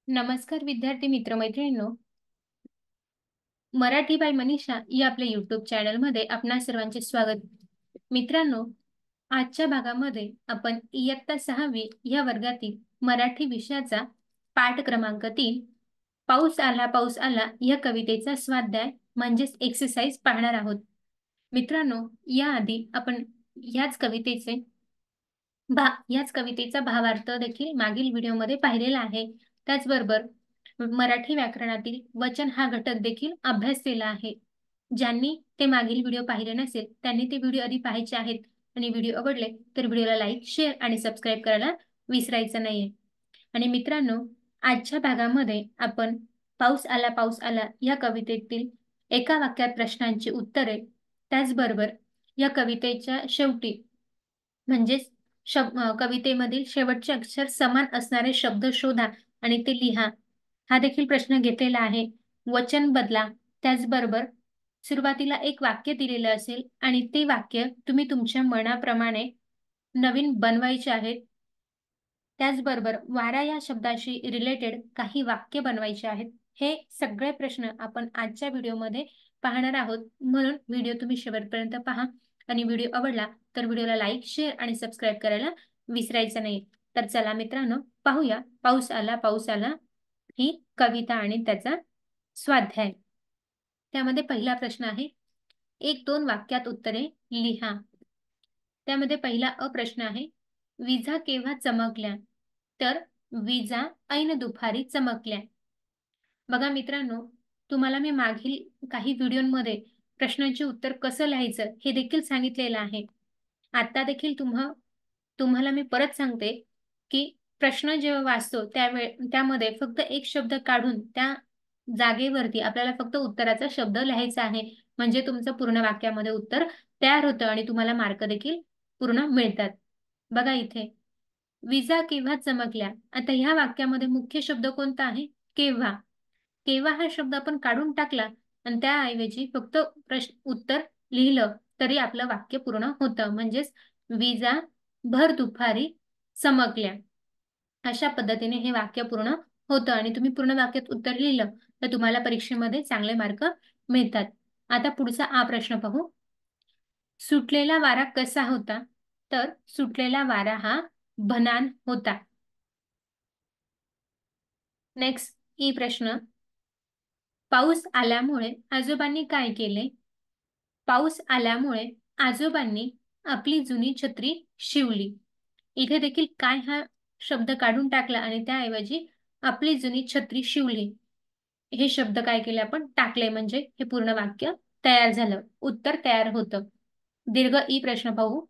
नमस्कार विद्यार्थी मित्र मैत्रिणींनो. मराठी बाय मनीषा या आपल्या युट्यूब चॅनलमध्ये आपणा सर्वांचे स्वागत. मित्रांनो, आजच्या भागामध्ये आपण इयत्ता 6वी या वर्गातील मराठी विषयाचा पाठ क्रमांक 3 पाऊस आला पाऊस आला या कवितेचा स्वाध्याय म्हणजेच एक्सरसाइज पाहणार आहोत. मित्रांनो, याआधी आपण याच कवितेचा भावार्थ देखील मागील व्हिडिओमध्ये पाहिलेला आहे. त्याचबरोबर मराठी व्याकरणातील वचन हा घटक देखील अभ्यासलेला आहे. ज्यांनी ते मागील व्हिडिओ पाहिले नसेल त्यांनी ते व्हिडिओ आधी पाहायचे आहेत आणि व्हिडिओ आवडले तर व्हिडिओला लाईक, शेअर आणि सबस्क्राईब करायला विसरायचं नाहीये. आणि मित्रांनो, आजच्या भागामध्ये आपण पाऊस आला या कवितेतील एका वाक्यात प्रश्नांची उत्तरे, त्याचबरोबर या कवितेच्या शेवटी म्हणजेच कवितेमधील शेवटचे अक्षर समान असणारे शब्द शोधा आणि ते लिहा, हा देखील प्रश्न घेतलेला आहे. वचन बदला. त्याचबरोबर सुरुवातीला एक वाक्य दिलेलं असेल आणि ते वाक्य तुम्ही तुमच्या मनाप्रमाणे नवीन बनवायचे आहेत. त्याचबरोबर वारा या शब्दाशी रिलेटेड काही वाक्य बनवायचे आहेत. हे सगळे प्रश्न आपण आजच्या व्हिडिओमध्ये पाहणार आहोत, म्हणून व्हिडिओ तुम्ही शेवटपर्यंत पहा. आणि व्हिडिओ आवडला तर व्हिडिओला लाईक, शेअर आणि सबस्क्राईब करायला विसरायचं नाही. तर चला मित्रांनो, पाहूया पाऊस आला ही कविता आणि त्याचा स्वाध्याय. त्यामध्ये पहिला प्रश्न आहे, 1-2 वाक्यात उत्तरे लिहा. त्यामध्ये पहिला प्रश्न आहे, विजा केव्हा चमकल्या? तर विजा ऐन दुपारी चमकल्या. बघा मित्रांनो, तुम्हाला मी मागील काही व्हिडिओमध्ये प्रश्नांचे उत्तर कसं लिहायचं हे देखील सांगितलेलं आहे. आता देखील तुम्हाला मी परत सांगते की प्रश्न जेव्हा वाचतो त्यामध्ये फक्त एक शब्द काढून त्या जागेवरती आपल्याला फक्त उत्तराचा शब्द लिहायचा आहे. म्हणजे तुमचं पूर्ण वाक्यामध्ये उत्तर तयार होतं आणि तुम्हाला मार्क देखील पूर्ण मिळतात. बघा इथे, विजा केव्हा चमकल्या. आता ह्या वाक्यामध्ये मुख्य शब्द कोणता आहे? केव्हा. केव्हा हा शब्द आपण काढून टाकला आणि त्याऐवजी फक्त उत्तर लिहिलं तरी आपलं वाक्य पूर्ण होतं. म्हणजेच विजा भर दुपारी चमकल्या. अशा पद्धतीने हे वाक्य पूर्ण होतं आणि तुम्ही पूर्ण वाक्यात उत्तर लिहिलं तर तुम्हाला परीक्षेमध्ये चांगले मार्क मिळतात. आता पुढचा प्रश्न पाहू. सुटलेला वारा कसा होता? तर सुटलेला वारा हा बनान होता. नेक्स्ट प्रश्न, पाऊस आल्यामुळे आजोबांनी काय केले? पाऊस आल्यामुळे आजोबांनी आपली जुनी छत्री शिवली. इथे देखील काय हा शब्द काढून टाकला आणि त्याऐवजी आपली जुनी छत्री शिवली हे शब्द काय केले आपण टाकले, म्हणजे हे पूर्ण वाक्य तयार झालं, उत्तर तयार होतं. दीर्घ प्रश्न पाहू.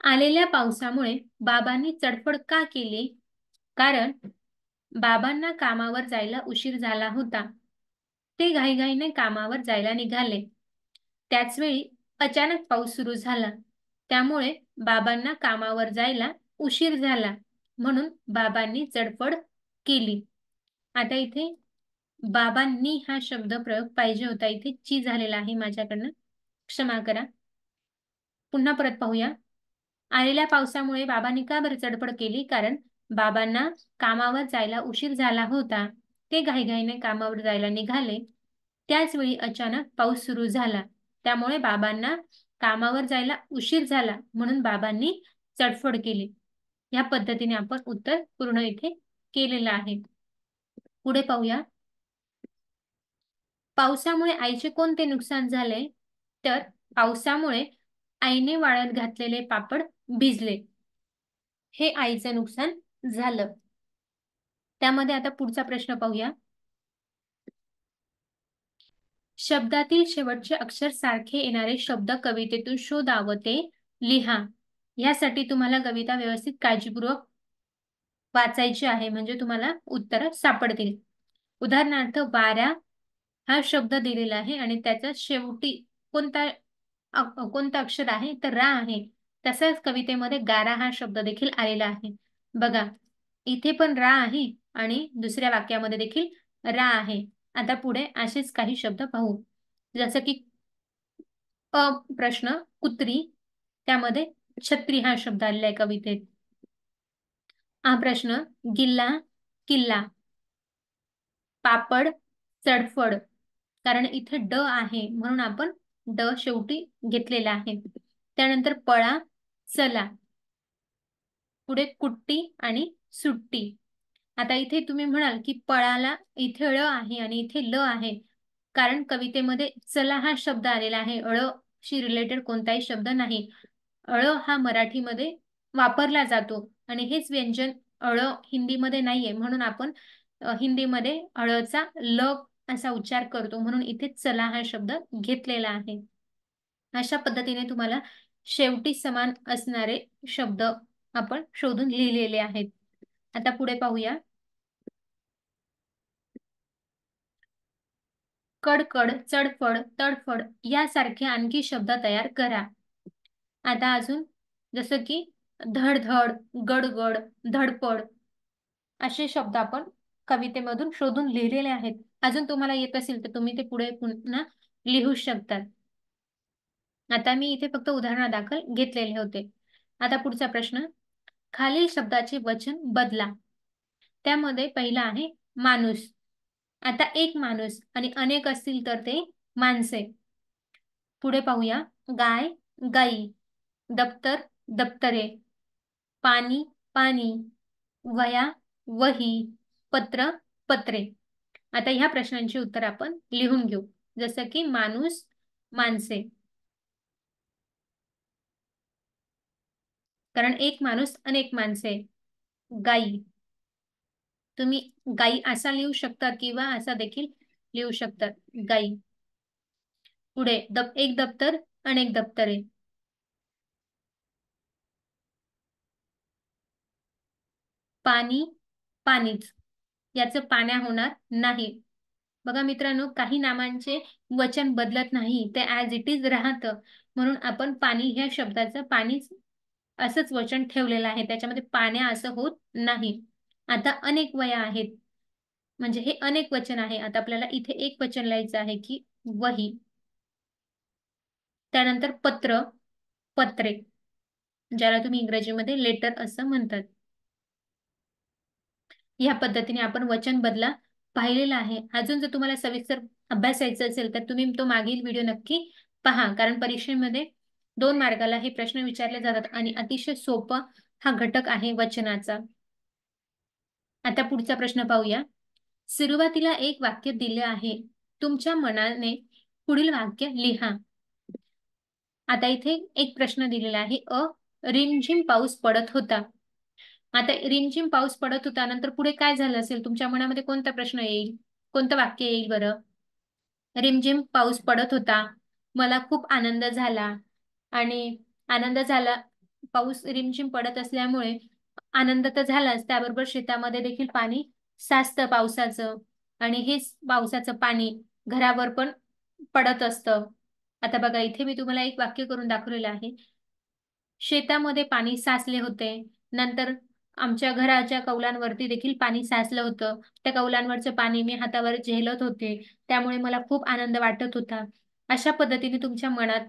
आलेल्या पावसामुळे बाबांनी चडफड का केली? कारण बाबांना कामावर जायला उशीर झाला होता. ते घाईघाईने कामावर जायला निघाले. त्याचवेळी अचानक पाऊस सुरू झाला. त्यामुळे बाबांना कामावर जायला उशीर झाला, म्हणून बाबांनी चडफड केली. आता इथे बाबांनी हा शब्द प्रयोग पाहिजे होता, इथे ची झालेला आहे माझ्याकडनं, क्षमा करा. पुन्हा परत पाहूया. आलेल्या पावसामुळे बाबांनी का बरं चडफड केली? कारण बाबांना कामावर जायला उशीर झाला होता. ते घाईघाईने कामावर जायला निघाले. त्याच वेळी अचानक पाऊस सुरू झाला. त्यामुळे बाबांना कामावर जायला उशीर झाला, म्हणून बाबांनी चडफड केली. या पद्धतीने आपण उत्तर पूर्ण इथे केलेलं आहे. पुढे पाहूया. पावसामुळे आईचे कोणते नुकसान झाले? तर पावसामुळे आईने वाळत घातलेले पापड भिजले. हे आईचं नुकसान झालं. त्यामध्ये आता पुढचा प्रश्न पाहूया. शब्दातील शेवटचे अक्षर सारखे येणारे शब्द कवितेतून शोधा व ते लिहा. यासाठी तुम्हाला कविता व्यवस्थित काळजीपूर्वक वाचायची आहे, म्हणजे तुम्हाला उत्तर सापडतील. उदाहरणार्थ, वारा हा शब्द दिलेला आहे आणि त्याच्या शेवटी कोणता अक्षर आहे? तर रा आहे. तसाच कवितेमध्ये गारा हा शब्द देखील आलेला आहे. बघा, इथे पण रा आहे आणि दुसऱ्या वाक्यामध्ये देखील रा आहे. आता पुढे असेच काही शब्द पाहू. जसं की प्रश्न कुत्री, त्यामध्ये छत्री हा शब्द आलेला आहे कवितेत. प्रश्न गिल्ला, किल्ला. पापड, चडफड, कारण इथे ड आहे म्हणून आपण ड शेवटी घेतलेला आहे. त्यानंतर पळा, चला, पुढे कुट्टी आणि सुट्टी. आता इथे तुम्ही म्हणाल की पळाला इथे ळ आहे आणि इथे ल आहे, कारण कवितेमध्ये चला हा शब्द आलेला आहे, ळ शी रिलेटेड कोणताही शब्द नाही. ळ हा मराठीमध्ये वापरला जातो आणि हेच व्यंजन ळ हिंदीमध्ये नाहीये, म्हणून आपण हिंदीमध्ये ळचा ल असा उच्चार करतो, म्हणून इथे चला हा शब्द घेतलेला आहे. अशा पद्धतीने तुम्हाला शेवटी समान असणारे शब्द आपण शोधून लिहिलेले आहेत. आता पुढे पाहूया. कडकड, चडफड, तडफड यासारखे आणखी शब्द तयार करा. आता अजून जसं की धडधड, गडगड, धडपड असे शब्द आपण कवितेमधून शोधून लिहिलेले आहेत. अजून तुम्हाला येत असेल तर तुम्ही ते पुढे पुन्हा लिहू शकतात. आता मी इथे फक्त उदाहरणादाखल घेतलेले होते. आता पुढचा प्रश्न. खालील शब्दाचे वचन बदला. त्यामध्ये पहिला आहे माणूस. आता एक माणूस आणि अनेक असतील तर ते माणसे. पुढे पाहूया. गाय, गाई, दप्तर, दप्तरे, पाणी, पाणी, वह्या, वही, पत्र, पत्रे. आता ह्या प्रश्नांची उत्तर आपण लिहून घेऊ. जसं की माणूस, माणसे, कारण एक माणूस अनेक माणसे. गाई, तुम्ही गाई असा लिहू शकता किंवा असा देखील लिहू शकतात, गाई. पुढे एक दप्तर, अनेक दप्तरे. पाणी, पाणीच, याचं पाण्या होणार नाही. बघा मित्रांनो, काही नामांचे वचन बदलत नाही, ते ऍज इट इज राहतं, म्हणून आपण पाणी ह्या शब्दाचं पाणीच असंच वचन ठेवलेलं आहे, त्याच्यामध्ये पाण्या असं होत नाही. आता अनेक वया आहेत, म्हणजे हे अनेक वचन आहे. आता आपल्याला इथे एक वचन लिहायचं आहे की वही. त्यानंतर पत्र, पत्रे, ज्याला तुम्ही इंग्रजीमध्ये लेटर असं म्हणतात. या पद्धतीने आपण वचन बदला पाहिलेला आहे. अजून जर तुम्हाला सविस्तर अभ्यासायचं असेल तर तुम्ही तो मागील व्हिडिओ नक्की पहा, कारण परीक्षेमध्ये 2 मार्गाला हे प्रश्न विचारले जातात आणि अतिशय सोपा हा घटक आहे वचनाचा. आता पुढचा प्रश्न पाहूया. सुरुवातीला एक वाक्य दिले आहे, तुमच्या मनाने पुढील वाक्य लिहा. आता इथे एक प्रश्न दिलेला आहे. रिमझिम पाऊस पडत होता. आता रिमझिम पाऊस पडत होता नंतर पुढे काय झालं असेल, तुमच्या मनामध्ये कोणता प्रश्न येईल, कोणतं वाक्य येईल बरं? रिमझिम पाऊस पडत होता, मला खूप आनंद झाला, आणि आनंद झाला, पाऊस रिमझिम पडत असल्यामुळे आनंद तर झालाच, त्याबरोबर शेतामध्ये देखील पाणी साचतं पावसाचं, आणि हेच पावसाचं पाणी घरावर पण पडत असतं. आता बघा, इथे मी तुम्हाला एक वाक्य करून दाखवलेलं आहे. शेतामध्ये पाणी साचले होते, नंतर आमच्या घराच्या कौलांवरती देखील पाणी साचलं होतं, त्या कौलांवरचं पाणी मी हातावर झेलत होते, त्यामुळे मला खूप आनंद वाटत होता. अशा पद्धतीने तुमच्या मनात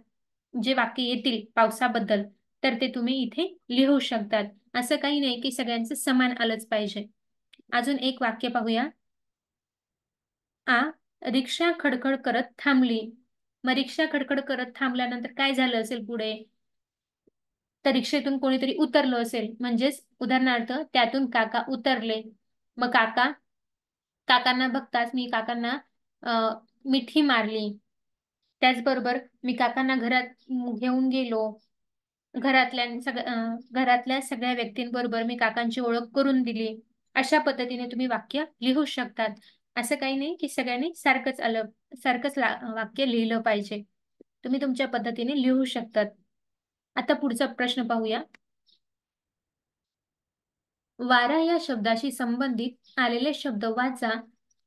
जे वाक्य येतील पावसाबद्दल तर ते तुम्ही इथे लिहू शकतात. असं काही नाही की सगळ्यांचं समान आलंच पाहिजे. अजून एक वाक्य पाहूया. रिक्षा खडखड करत थांबली. मग रिक्षा खडखड करत थांबल्यानंतर काय झालं असेल पुढे? तर रिक्षेतून कोणीतरी उतरलं असेल, म्हणजेच उदाहरणार्थ त्यातून काका उतरले. मग काकांना बघताच मी काकांना मिठी मारली. त्याचबरोबर मी काकांना घरात घेऊन गेलो. घरातल्या सगळ्या व्यक्तींबरोबर मी काकांची ओळख करून दिली. अशा पद्धतीने तुम्ही वाक्य लिहू शकतात. असं काही नाही की सगळ्यांनी सारखंच वाक्य लिहिलं पाहिजे. तुम्ही तुमच्या पद्धतीने लिहू शकतात. आता पुढचा प्रश्न पाहूया. वारा या शब्दाशी संबंधित आलेले शब्द वाचा,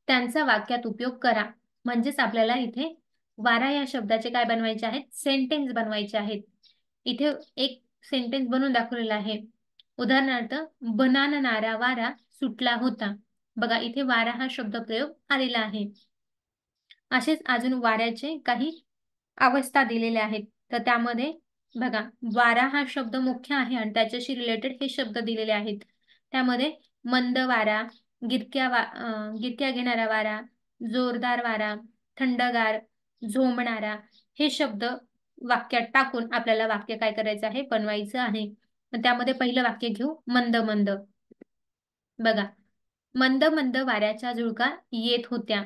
त्यांचा वाक्यात उपयोग करा. म्हणजेच आपल्याला इथे वारा या शब्दाचे काय बनवायचे आहेत, सेंटेन्स बनवायचे आहेत. इथे एक सेंटेन्स बनवून दाखवलेला आहे. उदाहरणार्थ, बनानणारा वारा सुटला होता. बघा, इथे वारा हा शब्द प्रयोग आलेला आहे. असेच अजून वाऱ्याचे काही अवस्था दिलेल्या आहेत. तर त्यामध्ये बघा, वारा हा शब्द मुख्य आहे आणि त्याच्याशी रिलेटेड हे शब्द दिलेले आहेत. त्यामध्ये मंद वारा, गिरक्या घेणारा वारा, जोरदार वारा, थंडगार, झोंबणारा हे शब्द वाक्यात टाकून आपल्याला वाक्य काय करायचं आहे, बनवायचं आहे. त्यामध्ये पहिलं वाक्य घेऊ, मंद मंद. बघा, मंद मंद वाऱ्याच्या झुळका येत होत्या.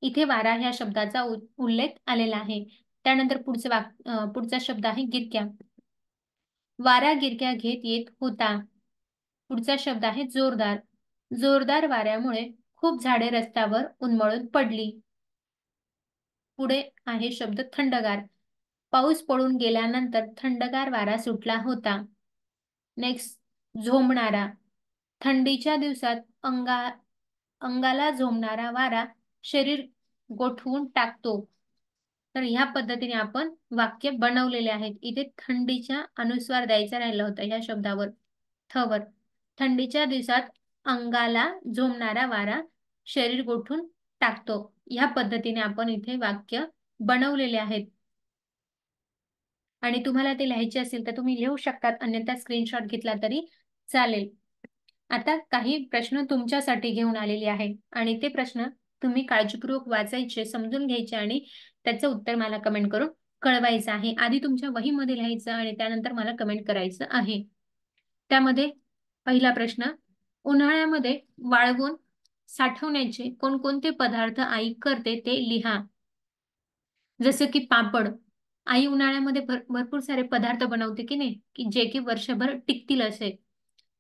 इथे वारा ह्या शब्दाचा उल्लेख आलेला आहे. त्यानंतर पुढचा शब्द आहे गिरक्या. वारा गिरक्या घेत येत होता. पुढचा शब्द आहे जोरदार. जोरदार वाऱ्यामुळे खूप झाडे रस्त्यावर उन्मळून पडली. पुढे आहे शब्द थंडगार. पाऊस पडून गेल्यानंतर थंडगार वारा सुटला होता. नेक्स्ट, झोंबणारा. थंडीच्या दिवसात अंगाला झोंबणारा वारा शरीर गोठवून टाकतो. तर ह्या पद्धतीने आपण वाक्य बनवलेले आहेत. इथे थंडीच्या अनुस्वार द्यायचा राहिला होता ह्या शब्दावर, थवर. थंडीच्या दिवसात अंगाला झोंबणारा वारा शरीर गोठून टाकतो. ह्या पद्धतीने आपण इथे वाक्य बनवलेले आहेत. आणि तुम्हाला ते लिहायचे असेल तर तुम्ही लिहू शकतात, अन्यथा स्क्रीनशॉट घेतला तरी चालेल. आता काही प्रश्न तुमच्यासाठी घेऊन आलेले आहे आणि ते प्रश्न तुम्ही काळजीपूर्वक वाचायचे, समजून घ्यायचे आणि त्याचं उत्तर मला कमेंट करून कळवायचं आहे. आधी तुमच्या वहीमध्ये लिहायचं आणि त्यानंतर मला कमेंट करायचं आहे. त्यामध्ये पहिला प्रश्न, उन्हाळ्यामध्ये वाळवून साठवण्याचे कोणकोणते पदार्थ आई करते ते लिहा. जसं की पापड. आई उन्हाळ्यामध्ये भरपूर सारे पदार्थ बनवते की नाही, की जे की वर्षभर टिकतील असे.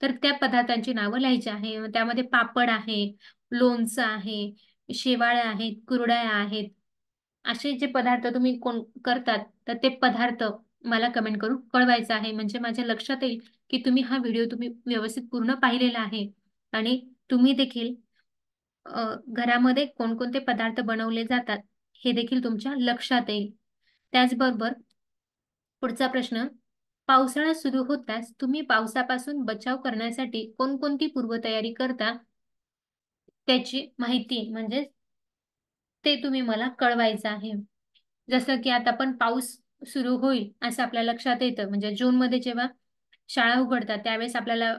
तर त्या पदार्थांची नावं लिहायची आहे. त्यामध्ये पापड आहे, लोणचं आहे, शेवाळ्या आहेत, कुरडया आहेत. असे जे पदार्थ तुम्ही करतात तर ते पदार्थ मला कमेंट करून कळवायचं आहे. म्हणजे माझ्या लक्षात येईल की तुम्ही हा व्हिडिओ व्यवस्थित पूर्ण पाहिलेला आहे आणि तुम्ही देखील घरामध्ये कोणकोणते पदार्थ बनवले जातात हे देखील तुमच्या लक्षात येईल. त्याचबरोबर पुढचा प्रश्न, पावसाळा सुरू होताच तुम्ही पावसापासून बचाव करण्यासाठी कोणकोणती पूर्वतयारी करता त्याची माहिती म्हणजे ते तुम्ही मला कळवायचं आहे. जसं की आता पण पाऊस सुरू होईल असं आपल्या लक्षात येतं. म्हणजे जूनमध्ये जेव्हा शाळा उघडतात त्यावेळेस आपल्याला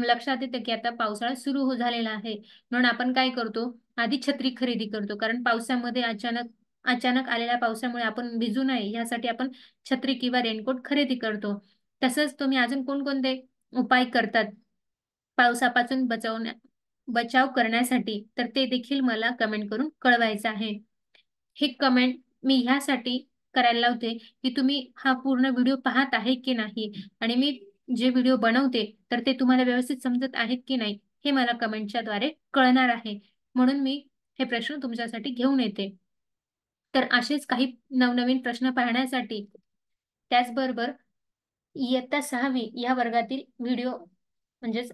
लक्षात येतं की आता पावसाळा सुरू झालेला आहे. म्हणून आपण काय करतो, आधी छत्री खरेदी करतो. कारण पावसामध्ये अचानक आलेल्या पावसामुळे आपण भिजू नये यासाठी आपण छत्री किंवा रेनकोट खरेदी करतो. तसंच तुम्ही अजून कोणकोणते उपाय करतात पावसापासून बचाव करण्यासाठी तर ते देखील मला कमेंट करून कळवायचं आहे. हे कमेंट मी ह्यासाठी करायला लावते की तुम्ही हा पूर्ण व्हिडिओ पाहत आहे की नाही आणि मी जे व्हिडिओ बनवते तर ते तुम्हाला व्यवस्थित समजत आहेत की नाही हे मला कमेंटच्या द्वारे कळणार आहे. म्हणून मी हे प्रश्न तुमच्यासाठी घेऊन येते. तर असेच काही नवनवीन प्रश्न पाहण्यासाठी, त्याचबरोबर इयत्ता 6वी या वर्गातील व्हिडिओ म्हणजेच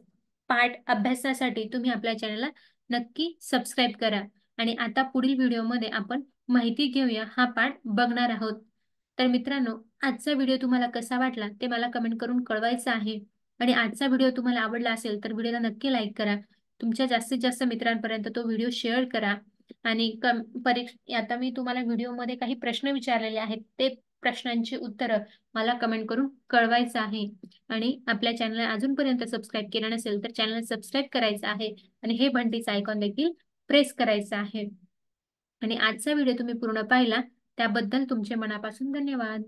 पाठ अभ्यासासाठी तुम्ही आपल्या चॅनलला नक्की सबस्क्राईब करा. आणि आता पुढील व्हिडिओमध्ये आपण माहिती घेऊया हा पाठ बघणार आहोत. तर मित्रांनो, आजचा व्हिडिओ तुम्हाला कसा वाटला ते मला कमेंट करून कळवायचं आहे. आणि आजचा व्हिडिओ तुम्हाला आवडला असेल तर व्हिडिओला नक्की लाईक करा. तुमच्या जास्तीत जास्त मित्रांपर्यंत तो व्हिडिओ शेअर करा. आणि आता मी तुम्हाला व्हिडिओमध्ये काही प्रश्न विचारलेले आहेत ते प्रश्नांची उत्तरं मला कमेंट करून कळवायचं आहे. आणि आपल्या चॅनलला अजूनपर्यंत सबस्क्राईब केलं नसेल तर चॅनल सबस्क्राईब करायचं आहे आणि हे घंटीचं आयकॉन देखील प्रेस करायचं आहे. आणि आजचा व्हिडिओ तुम्ही पूर्ण पाहिला त्याबद्दल तुमचे मनापासून धन्यवाद.